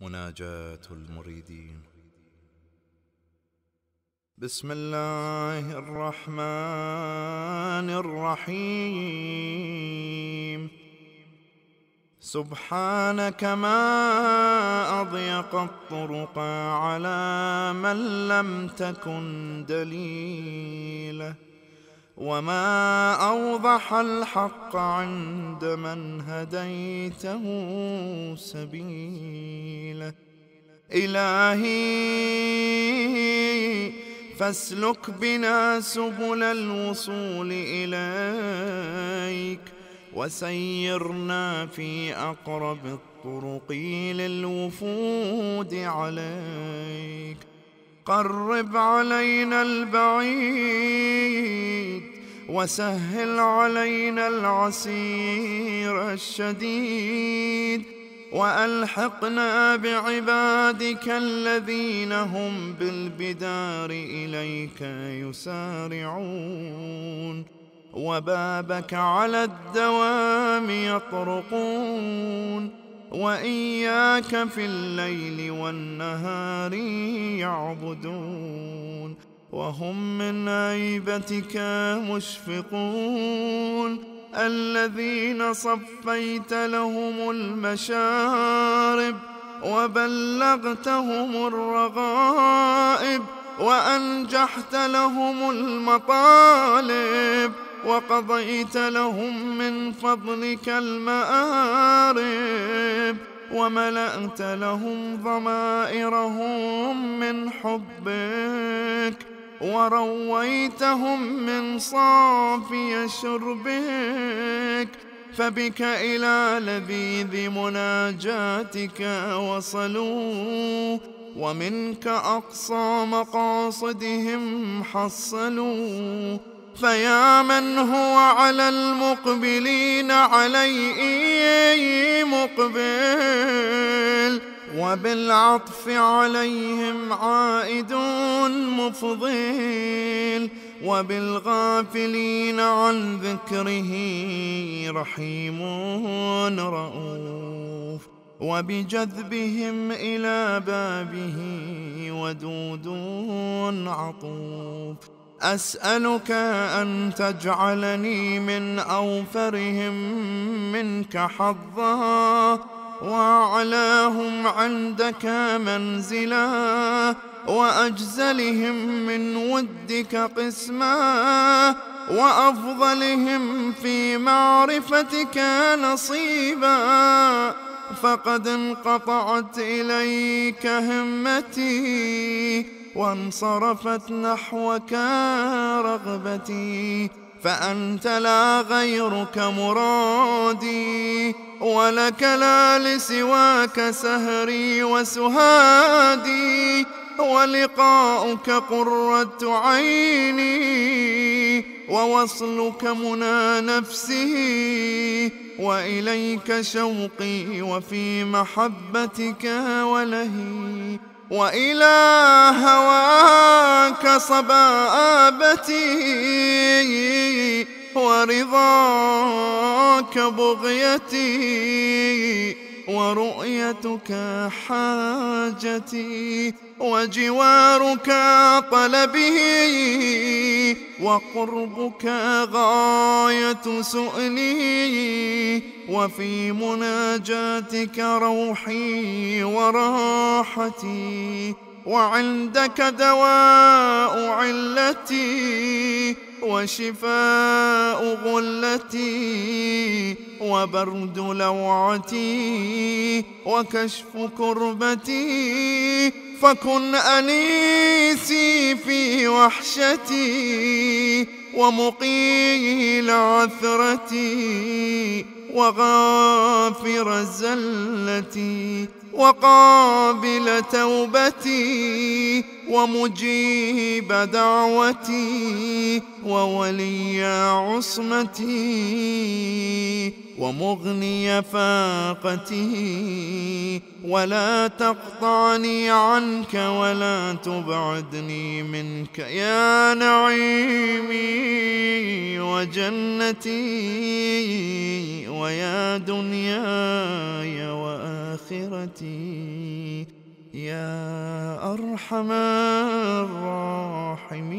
مناجاة المريدين. بسم الله الرحمن الرحيم. سبحانك ما أضيق الطرق على من لم تكن دليله، وما أوضح الحق عند من هديته سبيله. إلهي فاسلك بنا سبل الوصول إليك، وسيرنا في أقرب الطرق للوفود عليك. قرب علينا البعيد، وسهل علينا العسير الشديد، وألحقنا بعبادك الذين هم بالبدار إليك يسارعون، وبابك على الدوام يطرقون، وإياك في الليل والنهار يعبدون، وهم من عيبتك مشفقون. الذين صفيت لهم المشارب، وبلغتهم الرغائب، وأنجحت لهم المطالب، وقضيت لهم من فضلك المآرب، وملأت لهم ضمائرهم من حبك، ورويتهم من صافي شربك. فبك إلى لذيذ مناجاتك وصلوا، ومنك أقصى مقاصدهم حصلوا. فيا من هو على المقبلين عليه مقبل، وبالعطف عليهم عائد مفضل، وبالغافلين عن ذكره رحيم رؤوف، وبجذبهم إلى بابه ودود عطوف. أسألك أن تجعلني من أوفرهم منك حظا، وأعلاهم عندك منزلا، وأجزلهم من ودك قسما، وأفضلهم في معرفتك نصيبا. فقد انقطعت إليك همتي، وانصرفت نحوك رغبتي، فأنت لا غيرك مرادي، ولك لا لسواك سهري وسهادي، ولقاؤك قرة عيني، ووصلك منى نفسي، وإليك شوقي، وفي محبتك ولهي، وإلى هواك صبابتي، ورضاك بغيتي، ورؤيتك حاجتي، وجوارك طلبي، وقربك غاية سؤلي، وفي مناجاتك روحي وراحتي، وعندك دواء علتي، وشفاء غلتي، وبرد لوعتي، وكشف كربتي. فكن أنيسي في وحشتي، ومقيل عثرتي، وغافر زلتي، وقابل توبتي، ومجيب دعوتي، وولي عصمتي، ومغني فاقته، ولا تقطعني عنك ولا تبعدني منك يا نعيمي وجنتي ويا دنياي وآخرتي يا أرحم الراحمين.